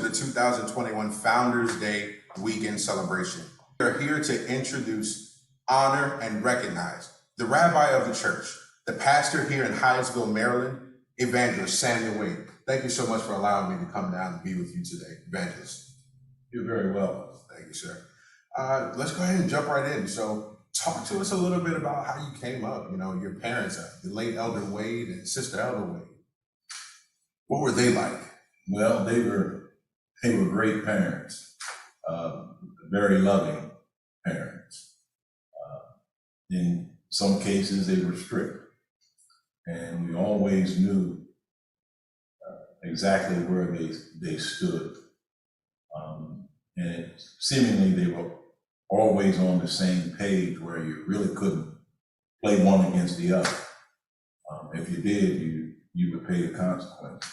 the 2021 Founders Day weekend celebration. We are here to introduce, honor, and recognize the Rabbi of the church, the pastor here in Hyattsville, Maryland, Evangelist Samuel C. Thank you so much for allowing me to come down and be with you today, Evangelist. You're very welcome. Thank you, sir. Let's go ahead and jump right in. So talk to us a little bit about how you came up, your parents, the late Elder Wade and Sister Elder Wade. What were they like? Well, they were great parents, very loving parents. In some cases, they were strict, and we always knew exactly where they stood. And seemingly they were always on the same page where you really couldn't play one against the other. If you did, you would pay the consequences.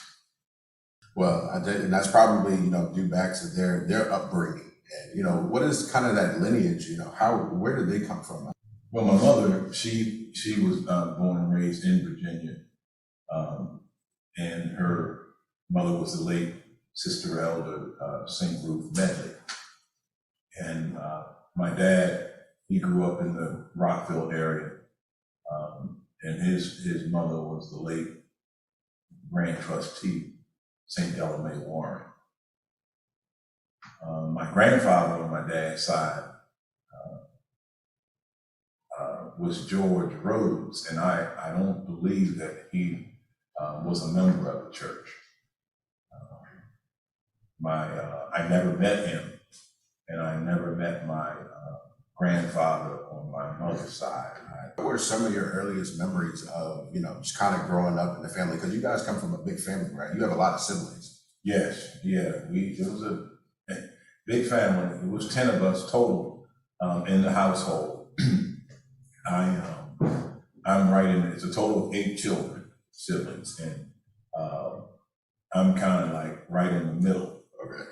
Well, and that's probably, due back to their upbringing. And, what is kind of that lineage, where did they come from? Well, my mother, she was born and raised in Virginia. And her mother was the late Sister Elder St. Ruth Medley. And my dad, he grew up in the Rockville area. And his mother was the late Grand Trustee, St. Ella Mae Warren. My grandfather on my dad's side was George Rhodes, and I don't believe that he was a member of the church. I never met him, and I never met my grandfather on my mother's side. What were some of your earliest memories of, just kind of growing up in the family? Because you guys come from a big family, right? You have a lot of siblings. Yes, yeah. It was a big family. It was 10 of us total in the household. I'm right in, it's a total of 8 siblings, and I'm kind of like right in the middle. Okay.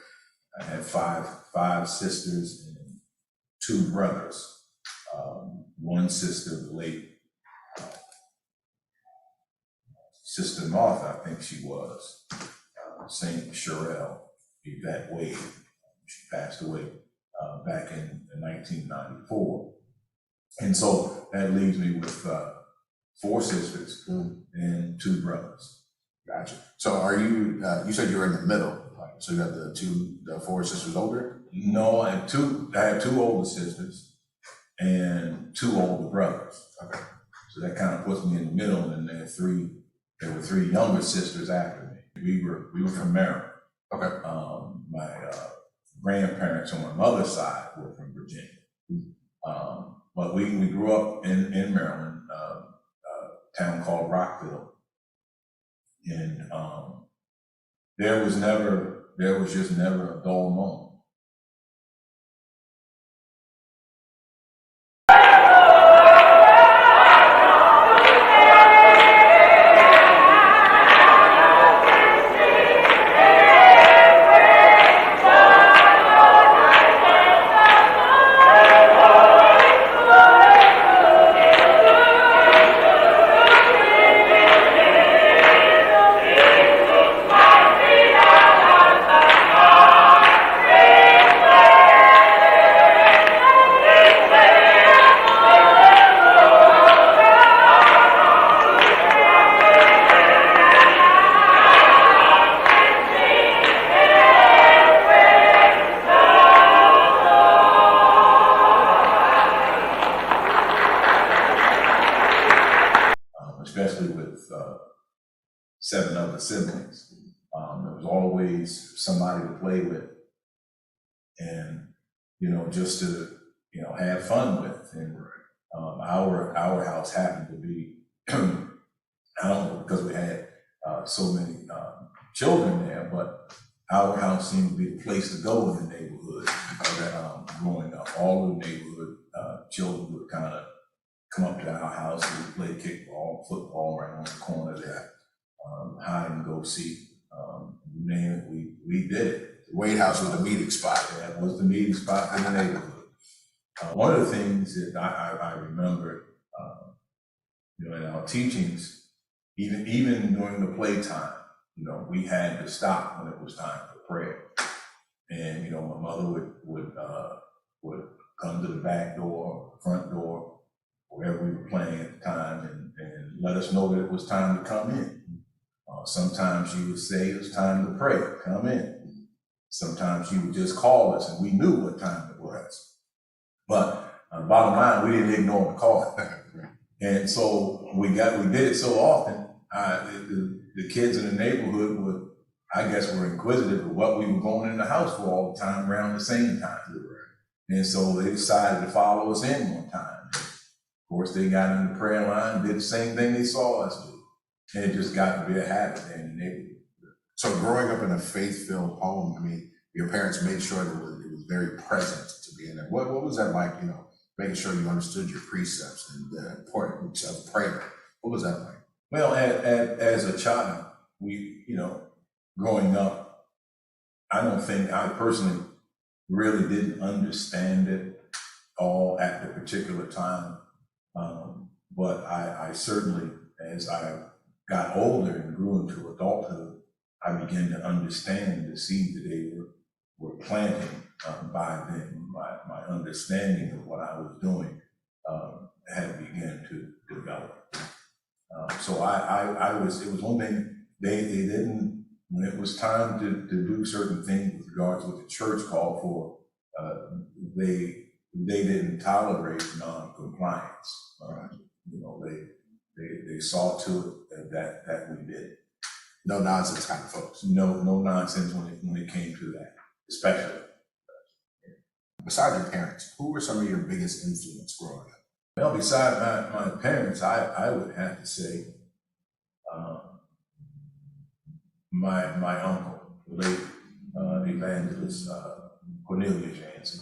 I had five sisters and 2 brothers. One sister, the late Sister Martha, I think she was, Saint Sherelle, Yvette Wade. She passed away back in 1994. And so that leaves me with 4 sisters and 2 brothers. Gotcha. So are you, you said you were in the middle. So you have the 4 sisters older? No, I have 2 older sisters and 2 older brothers. Okay. So that kind of puts me in the middle, and then there were 3 younger sisters after me. We were from Maryland. Okay. My grandparents on my mother's side were from Virginia. But we grew up in Maryland, a town called Rockville. And there was just never a dull moment. Especially with 7 other siblings. There was always somebody to play with and, just to, have fun with. And our house happened to be, I don't know, because we had so many children there, but our house seemed to be the place to go in the neighborhood. Growing up, all the neighborhood children would kind of come up to our house and play kickball, football right on the corner there, hide and go seek. We did it. Wade House was the meeting spot. That was the meeting spot in the neighborhood. One of the things that I remember, in our teachings, even during the playtime, we had to stop when it was time for prayer. know, my mother would come to the back door, front door, wherever we were playing at the time, and let us know that it was time to come in. Sometimes she would say it was time to pray, come in. Sometimes she would just call us, and we knew what time it was. But bottom line, we didn't ignore the call. And so we did it so often, the kids in the neighborhood were inquisitive of what we were going in the house for all the time around the same time. And so they decided to follow us in one time. Of course, they got in the prayer line, did the same thing they saw us do. And it just got to be a habit in the neighborhood. So growing up in a faith-filled home, I mean, your parents made sure that it was very present to be in there. What was that like, you know, making sure you understood your precepts and the importance of prayer? What was that like? Well, as a child, growing up, I don't think I personally really didn't understand it all at the particular time. But I certainly, as I got older and grew into adulthood, I began to understand the seed that they were planting by then. My understanding of what I was doing had begun to develop. So it was one thing, they didn't, when it was time to do certain things with regards to what the church called for, they didn't tolerate non-compliance. They saw to it that we did. No nonsense kind of folks. No nonsense when it came to that, especially. Besides your parents, who were some of your biggest influence growing up? Well, besides my parents, I would have to say my uncle, the late Evangelist Samuel C.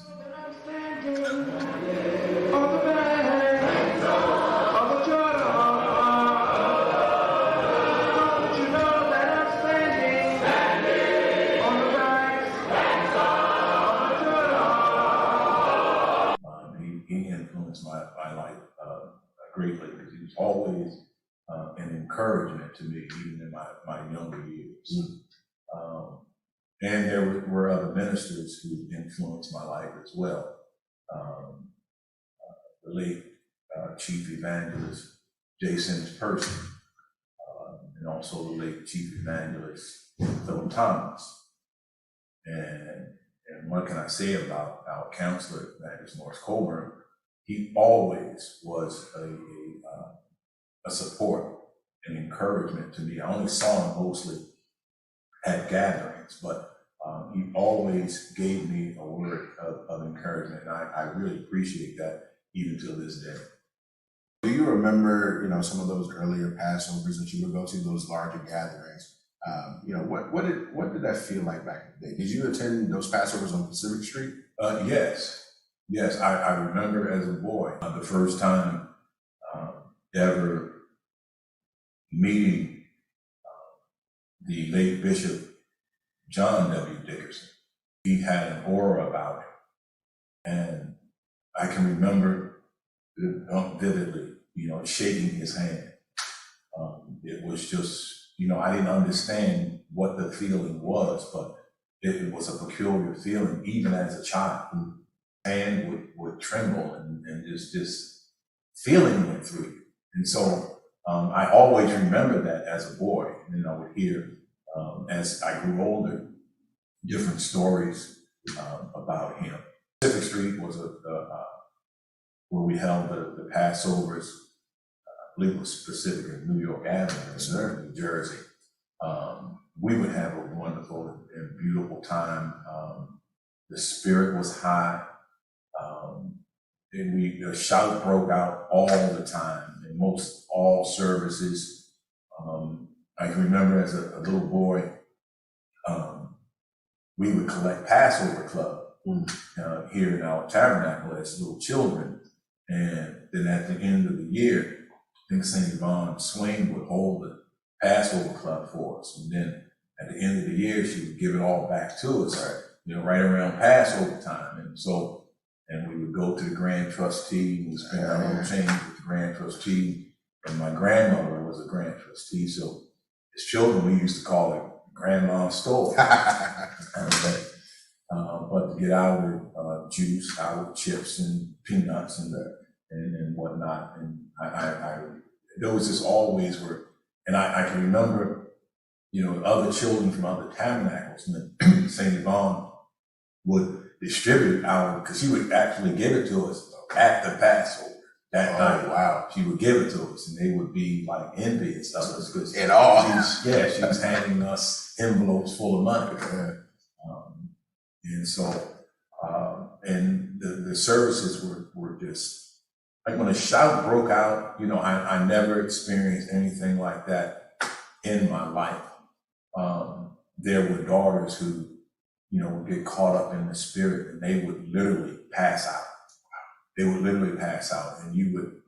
He influenced my life greatly because he was always an encouragement to me, even in my younger years. And there were other ministers who influenced my life as well. The late Chief Evangelist Person, and also the late Chief Evangelist Philip Thomas. And what can I say about our counselor, Evangelist Morris Colburn? He always was a support and encouragement to me. I only saw him mostly at gatherings, but he always gave me a word of encouragement, and I really appreciate that even to this day. Do you remember, some of those earlier Passovers that you would go to, those larger gatherings? What did that feel like back in the day? Did you attend those Passovers on Pacific Street? Yes. I remember as a boy, the first time ever meeting the late Bishop John W. Dickerson. He had an aura about him. And I can remember vividly, shaking his hand. It was just, I didn't understand what the feeling was, but it was a peculiar feeling, even as a child. Hand would tremble and just this feeling went through you. And so I always remember that as a boy. And I would hear, as I grew older, different stories about him. Pacific Street was where we held the Passovers. I believe it was Pacific and New York Avenue in New Jersey. We would have a wonderful and beautiful time. The spirit was high. And the shout broke out all the time in most all services. I can remember as a little boy, we would collect Passover Club here in our tabernacle as little children. And then at the end of the year, I think St. Yvonne Swain would hold the Passover Club for us. And then at the end of the year, she would give it all back to us, right around Passover time. And we would go to the Grand Trustee, and we spend our little change with the Grand Trustee. And my grandmother was a Grand Trustee, so as children, we used to call it Grandma's store. but to get our juice, our chips and peanuts and whatnot. And those just always were, and I can remember, other children from other tabernacles, and St. Yvonne would distribute because she would actually give it to us at the Passover that night. Wow. She would give it to us, and they would be like envious of us because At all. she was handing us envelopes full of money. And so, and the services were just, like when a shout broke out, I never experienced anything like that in my life. There were daughters who, would get caught up in the spirit and they would literally pass out. They would literally pass out, and you would,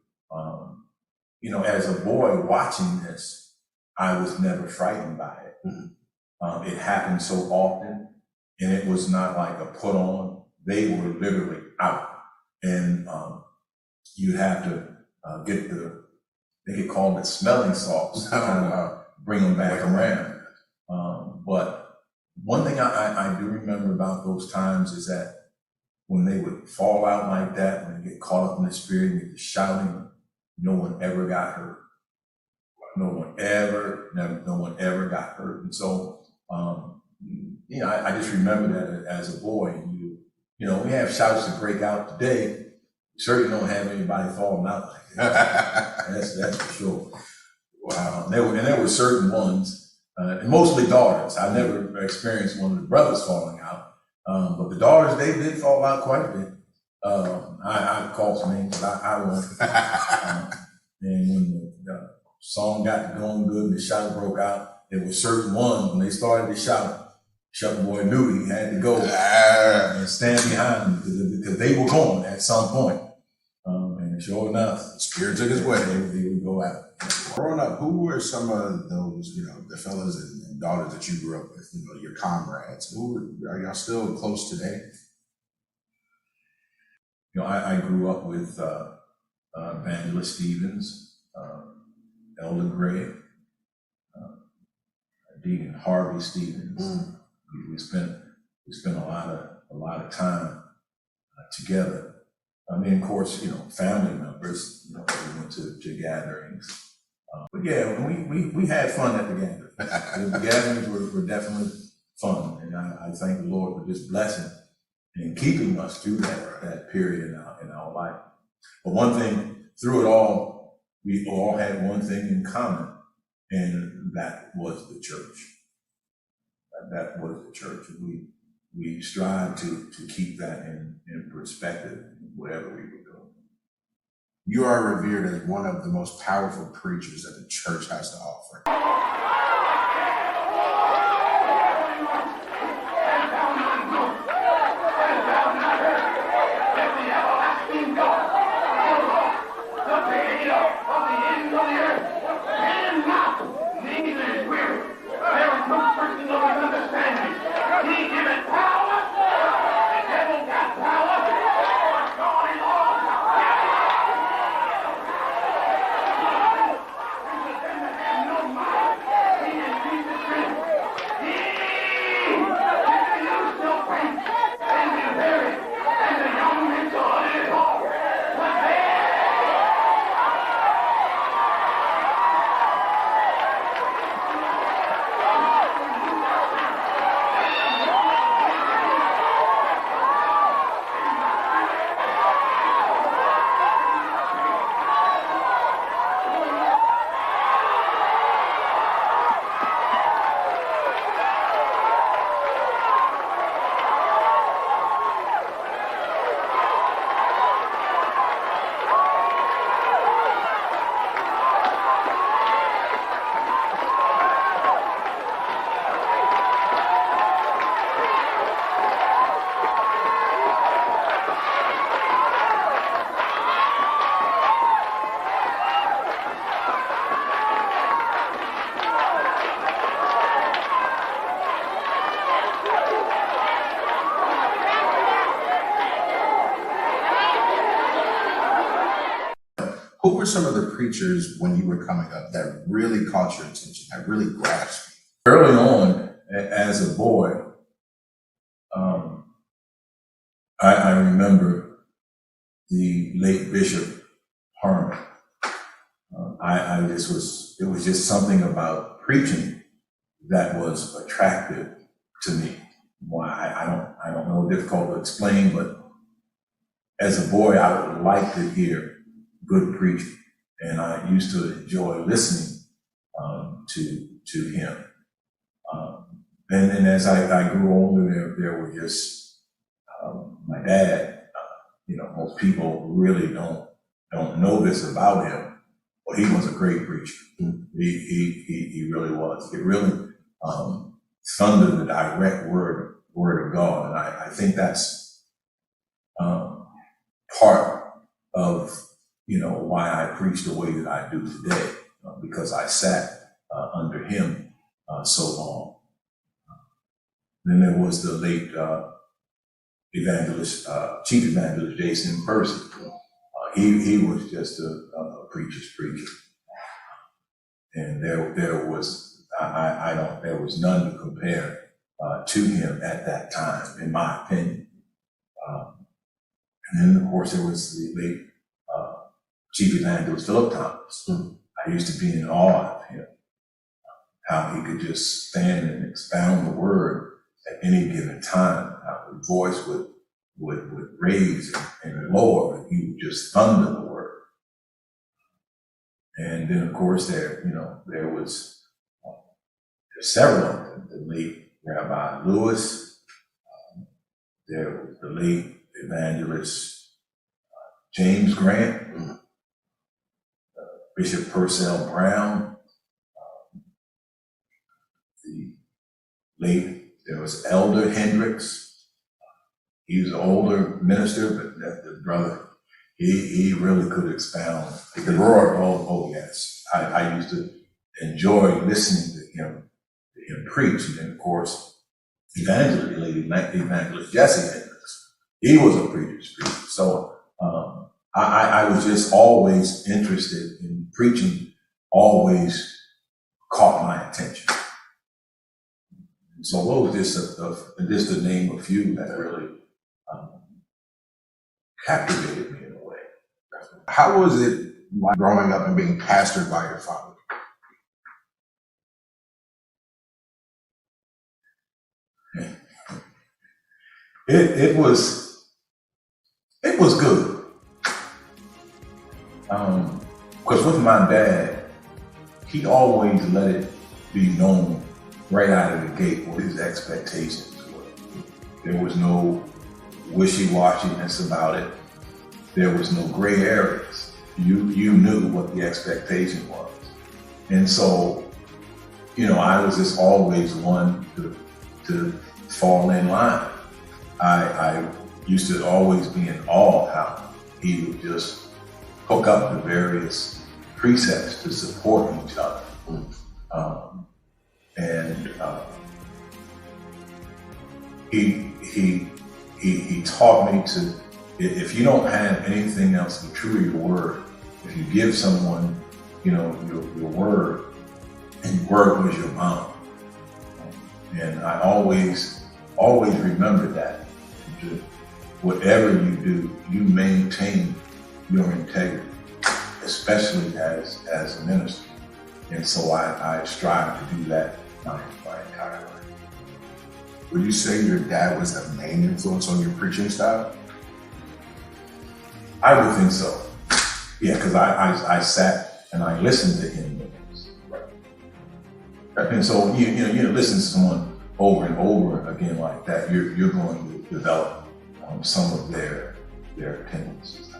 as a boy watching this, I was never frightened by it. Mm-hmm. It happened so often, and it was not like a put on. They were literally out, and you'd have to get they get called it smelling salts to kind of bring them back around. But one thing I do remember about those times is that when they would fall out like that, when they get caught up in the spirit and get to shouting, no one ever got hurt. No one ever got hurt. And so, I just remember that as a boy. We have shouts that break out today. We certainly don't have anybody falling out like that. That's for sure. Wow. There were certain ones, and mostly daughters. I never experienced one of the brothers falling out. But the daughters, they did fall out quite a bit. I called some names, but I won't. And when the song got going good and the shout broke out, there were certain ones, when they started to shout, Chuck Boy knew he had to go and stand behind them because they were going at some point. And sure enough, the Spirit took his way. They would go out. Growing up, who were some of those, the fellas and daughters that you grew up with, your comrades? Are y'all still close today? I grew up with Evangelist Stevens, Elder Gray, Deacon Harvey Stevens. We spent a lot of time together. I mean, of course, family members, we went to gatherings. But yeah, we had fun at the gatherings. The gatherings were definitely fun, and I thank the Lord for just blessing and keeping us through that period in our life. But one thing, through it all, we all had one thing in common, and that was the church. That was the church. And we strive to keep that in perspective, whatever we were doing. You are revered as one of the most powerful preachers that the church has to offer. Who were some of the preachers when you were coming up that really caught your attention, that really grasped you? Early on, as a boy, I remember the late Bishop Harmon. It was just something about preaching that was attractive to me. Why, I don't know, difficult to explain, but as a boy, I would like to hear good preaching, and I used to enjoy listening to him. And then as I grew older, there were just my dad. Most people really don't know this about him, but he was a great preacher. He really was. He really thundered the direct word of God, and I think that's part of why I preach the way that I do today, because I sat under him so long. Then there was the late Chief Evangelist Jason Percy. He was just a preacher's preacher, and there was none to compare to him at that time, in my opinion. And then of course there was the late Chief Evangelist Philip Thomas. I used to be in awe of him, how he could just stand and expound the word at any given time, how his voice would raise and lower, and he would just thunder the word. And then of course there was several of them, the late Rabbi Lewis, there was the late Evangelist James Grant, Bishop Purcell Brown, there was Elder Hendricks. He was an older minister, but the brother, he really could expound. Oh yes. I used to enjoy listening to him preach. And then of course, Evangelist Jesse Hendricks, he was a preacher's preacher. So I was just always interested in preaching, always caught my attention. So what was just to name a few that really captivated me in a way. How was it like growing up and being pastored by your father? It was good. Because with my dad, he always let it be known right out of the gate what his expectations were. There was no wishy-washiness about it. There was no gray areas. You knew what the expectation was. And so, I was just always one to fall in line. I used to always be in awe how he would just hook up the various precepts to support each other. He taught me to, if you don't have anything else but true your word, if you give someone, your word, and your word was your bond. And I always remember that. Whatever you do, you maintain your integrity, especially as a minister. And so I strive to do that my entire life. Would you say your dad was the main influence on your preaching style? I would think so. Yeah, because I sat and I listened to him. And so you listen to someone over and over again like that, you're going to develop some of their tendencies.